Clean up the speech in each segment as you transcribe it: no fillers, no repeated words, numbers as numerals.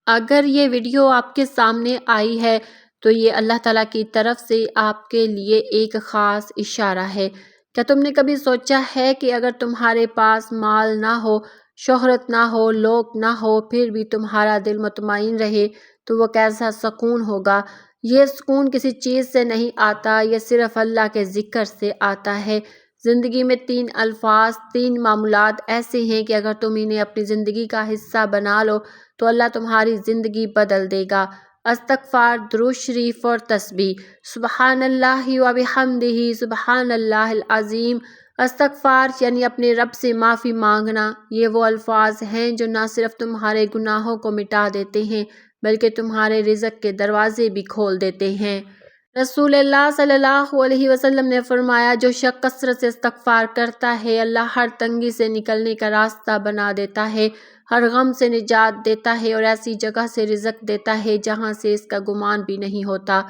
اگر یہ ویڈیو آپ کے سامنے آئی ہے تو یہ اللہ تعالیٰ کی طرف سے آپ کے لیے ایک خاص اشارہ ہے۔ کیا تم نے کبھی سوچا ہے کہ اگر تمہارے پاس مال نہ ہو، شہرت نہ ہو، لوگ نہ ہو، پھر بھی تمہارا دل مطمئن رہے تو وہ کیسا سکون ہوگا؟ یہ سکون کسی چیز سے نہیں آتا، یہ صرف اللہ کے ذکر سے آتا ہے۔ زندگی میں 3 الفاظ، 3 معاملات ایسے ہیں کہ اگر تم انہیں اپنی زندگی کا حصہ بنا لو تو اللہ تمہاری زندگی بدل دے گا۔ استغفار، درود شریف اور تسبیح۔ سبحان اللہ و بحمدہ، سبحان اللہ العظیم۔ استغفار یعنی اپنے رب سے معافی مانگنا۔ یہ وہ الفاظ ہیں جو نہ صرف تمہارے گناہوں کو مٹا دیتے ہیں بلکہ تمہارے رزق کے دروازے بھی کھول دیتے ہیں۔ رسول اللہ صلی اللہ علیہ وسلم نے فرمایا، جو شخص کثرت سے استغفار کرتا ہے اللہ ہر تنگی سے نکلنے کا راستہ بنا دیتا ہے، ہر غم سے نجات دیتا ہے اور ایسی جگہ سے رزق دیتا ہے جہاں سے اس کا گمان بھی نہیں ہوتا۔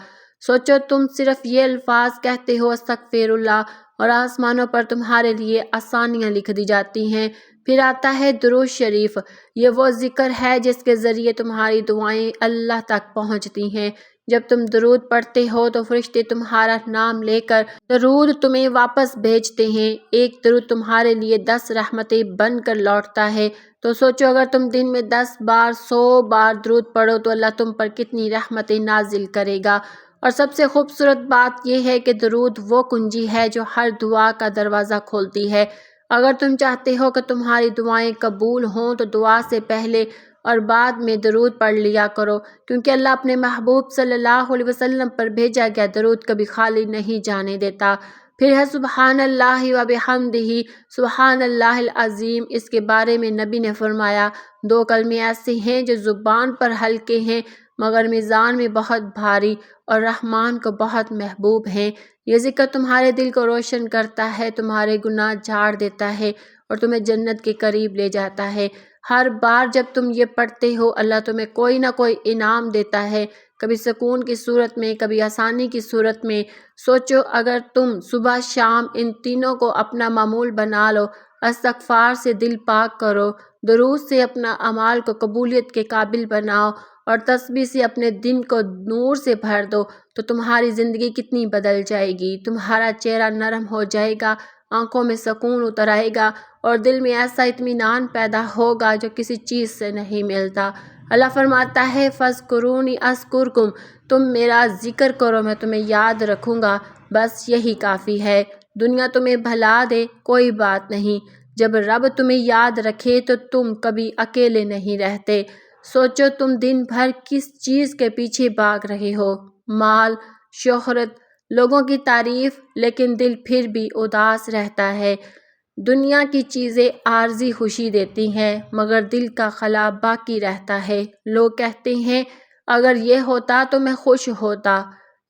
سوچو، تم صرف یہ الفاظ کہتے ہو استغفر اللہ اور آسمانوں پر تمہارے لیے آسانیاں لکھ دی جاتی ہیں۔ پھر آتا ہے درود شریف۔ یہ وہ ذکر ہے جس کے ذریعے تمہاری دعائیں اللہ تک پہنچتی ہیں۔ جب تم درود پڑھتے ہو تو فرشتے تمہارا نام لے کر درود تمہیں واپس بھیجتے ہیں۔ ایک درود تمہارے لیے 10 رحمتیں بن کر لوٹتا ہے۔ تو سوچو، اگر تم دن میں 10 بار 100 بار درود پڑھو تو اللہ تم پر کتنی رحمتیں نازل کرے گا۔ اور سب سے خوبصورت بات یہ ہے کہ درود وہ کنجی ہے جو ہر دعا کا دروازہ کھولتی ہے۔ اگر تم چاہتے ہو کہ تمہاری دعائیں قبول ہوں تو دعا سے پہلے اور بعد میں درود پڑھ لیا کرو، کیونکہ اللہ اپنے محبوب صلی اللہ علیہ وسلم پر بھیجا گیا درود کبھی خالی نہیں جانے دیتا۔ پھر ہے سبحان اللہ و بحمدہ، سبحان اللہ العظیم۔ اس کے بارے میں نبی نے فرمایا، 2 کلمے ایسے ہیں جو زبان پر ہلکے ہیں مگر میزان میں بہت بھاری اور رحمان کو بہت محبوب ہیں۔ یہ ذکر تمہارے دل کو روشن کرتا ہے، تمہارے گناہ جھاڑ دیتا ہے اور تمہیں جنت کے قریب لے جاتا ہے۔ ہر بار جب تم یہ پڑھتے ہو اللہ تمہیں کوئی نہ کوئی انعام دیتا ہے، کبھی سکون کی صورت میں، کبھی آسانی کی صورت میں۔ سوچو، اگر تم صبح شام ان تینوں کو اپنا معمول بنا لو، استغفار سے دل پاک کرو، درود سے اپنا اعمال کو قبولیت کے قابل بناؤ اور تسبیح سے اپنے دن کو نور سے بھر دو تو تمہاری زندگی کتنی بدل جائے گی۔ تمہارا چہرہ نرم ہو جائے گا، آنکھوں میں سکون اتر آئے گا اور دل میں ایسا اطمینان پیدا ہوگا جو کسی چیز سے نہیں ملتا۔ اللہ فرماتا ہے، فاذکرونی اذکرکم، تم میرا ذکر کرو میں تمہیں یاد رکھوں گا، بس یہی کافی ہے۔ دنیا تمہیں بھلا دے کوئی بات نہیں، جب رب تمہیں یاد رکھے تو تم کبھی اکیلے نہیں رہتے۔ سوچو، تم دن بھر کس چیز کے پیچھے بھاگ رہے ہو؟ مال، شہرت، لوگوں کی تعریف، لیکن دل پھر بھی اداس رہتا ہے۔ دنیا کی چیزیں عارضی خوشی دیتی ہیں مگر دل کا خلا باقی رہتا ہے۔ لوگ کہتے ہیں، اگر یہ ہوتا تو میں خوش ہوتا،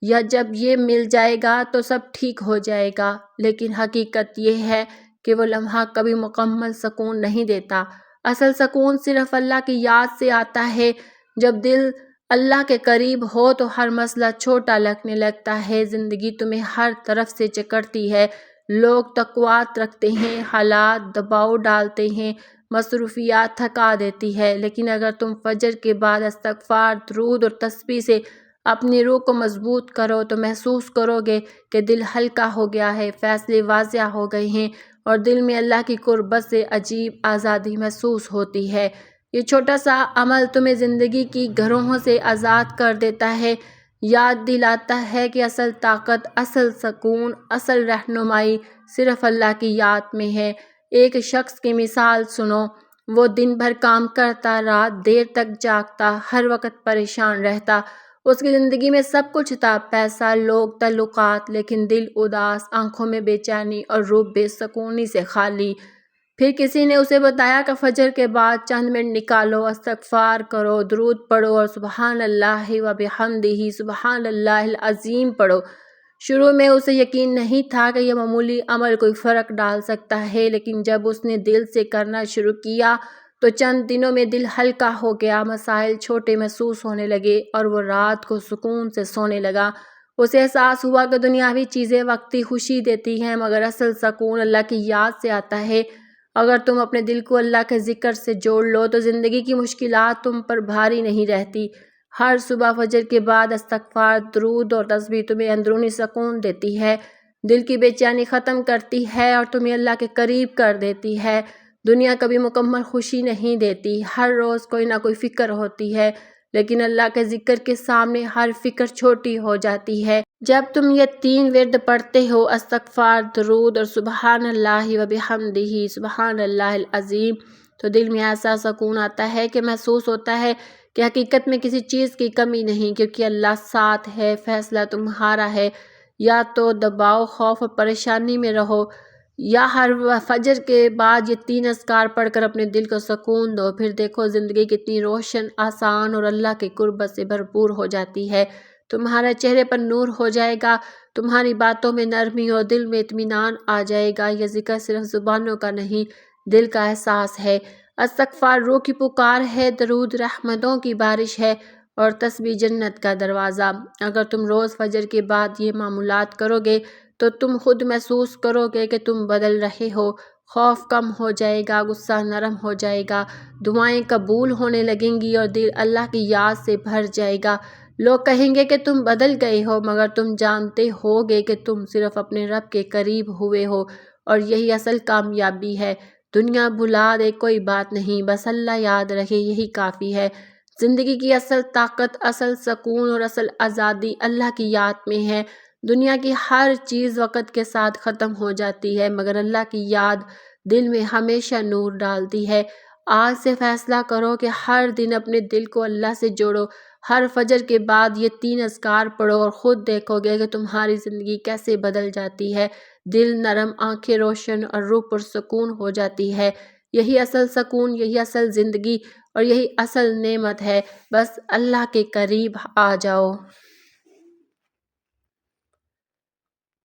یا جب یہ مل جائے گا تو سب ٹھیک ہو جائے گا، لیکن حقیقت یہ ہے کہ وہ لمحہ کبھی مکمل سکون نہیں دیتا۔ اصل سکون صرف اللہ کی یاد سے آتا ہے۔ جب دل اللہ کے قریب ہو تو ہر مسئلہ چھوٹا لگنے لگتا ہے، زندگی تمہیں ہر طرف سے جکڑتی ہے، لوگ توقعات رکھتے ہیں، حالات دباؤ ڈالتے ہیں، مصروفیات تھکا دیتی ہے، لیکن اگر تم فجر کے بعد استغفار، درود اور تسبیح سے اپنی روح کو مضبوط کرو تو محسوس کرو گے کہ دل ہلکا ہو گیا ہے، فیصلے واضح ہو گئے ہیں اور دل میں اللہ کی قربت سے عجیب آزادی محسوس ہوتی ہے۔ یہ چھوٹا سا عمل تمہیں زندگی کی گروہوں سے آزاد کر دیتا ہے، یاد دلاتا ہے کہ اصل طاقت، اصل سکون، اصل رہنمائی صرف اللہ کی یاد میں ہے۔ ایک شخص کی مثال سنو، وہ دن بھر کام کرتا، رات دیر تک جاگتا، ہر وقت پریشان رہتا۔ اس کی زندگی میں سب کچھ تھا، پیسہ، لوگ، تعلقات، لیکن دل اداس، آنکھوں میں بے چینی اور روح بے سکونی سے خالی۔ پھر کسی نے اسے بتایا کہ فجر کے بعد چند منٹ نکالو، استغفار کرو، درود پڑھو اور سبحان اللہ و بحمدہ، سبحان اللہ العظیم پڑھو۔ شروع میں اسے یقین نہیں تھا کہ یہ معمولی عمل کوئی فرق ڈال سکتا ہے، لیکن جب اس نے دل سے کرنا شروع کیا تو چند دنوں میں دل ہلکا ہو گیا، مسائل چھوٹے محسوس ہونے لگے اور وہ رات کو سکون سے سونے لگا۔ اسے احساس ہوا کہ دنیاوی چیزیں وقتی خوشی دیتی ہیں مگر اصل سکون اللہ کی یاد سے آتا ہے۔ اگر تم اپنے دل کو اللہ کے ذکر سے جوڑ لو تو زندگی کی مشکلات تم پر بھاری نہیں رہتی۔ ہر صبح فجر کے بعد استغفار، درود اور تسبیح تمہیں اندرونی سکون دیتی ہے، دل کی بے چینی ختم کرتی ہے اور تمہیں اللہ کے قریب کر دیتی ہے۔ دنیا کبھی مکمل خوشی نہیں دیتی، ہر روز کوئی نہ کوئی فکر ہوتی ہے، لیکن اللہ کے ذکر کے سامنے ہر فکر چھوٹی ہو جاتی ہے۔ جب تم یہ 3 ورد پڑھتے ہو، استغفار، درود اور سبحان اللہ و بحمدہ سبحان اللہ العظیم، تو دل میں ایسا سکون آتا ہے کہ محسوس ہوتا ہے کہ حقیقت میں کسی چیز کی کمی نہیں، کیونکہ اللہ ساتھ ہے، فیصلہ تمہارا ہے۔ یا تو دباؤ، خوف اور پریشانی میں رہو، یا ہر فجر کے بعد یہ 3 اذکار پڑھ کر اپنے دل کو سکون دو، پھر دیکھو زندگی کتنی روشن، آسان اور اللہ کے قربت سے بھرپور ہو جاتی ہے۔ تمہارے چہرے پر نور ہو جائے گا، تمہاری باتوں میں نرمی اور دل میں اطمینان آ جائے گا۔ یہ ذکر صرف زبانوں کا نہیں، دل کا احساس ہے۔ استغفار روح کی پکار ہے، درود رحمتوں کی بارش ہے اور تسبیح جنت کا دروازہ۔ اگر تم روز فجر کے بعد یہ معمولات کرو گے تو تم خود محسوس کرو گے کہ تم بدل رہے ہو، خوف کم ہو جائے گا، غصہ نرم ہو جائے گا، دعائیں قبول ہونے لگیں گی اور دل اللہ کی یاد سے بھر جائے گا۔ لوگ کہیں گے کہ تم بدل گئے ہو، مگر تم جانتے ہوگے کہ تم صرف اپنے رب کے قریب ہوئے ہو، اور یہی اصل کامیابی ہے۔ دنیا بھلا دے کوئی بات نہیں، بس اللہ یاد رکھے یہی کافی ہے۔ زندگی کی اصل طاقت، اصل سکون اور اصل آزادی اللہ کی یاد میں ہے۔ دنیا کی ہر چیز وقت کے ساتھ ختم ہو جاتی ہے، مگر اللہ کی یاد دل میں ہمیشہ نور ڈالتی ہے۔ آج سے فیصلہ کرو کہ ہر دن اپنے دل کو اللہ سے جوڑو، ہر فجر کے بعد یہ 3 اذکار پڑھو اور خود دیکھو گے کہ تمہاری زندگی کیسے بدل جاتی ہے، دل نرم، آنکھیں روشن اور روح پرسکون ہو جاتی ہے۔ یہی اصل سکون، یہی اصل زندگی اور یہی اصل نعمت ہے۔ بس اللہ کے قریب آ جاؤ۔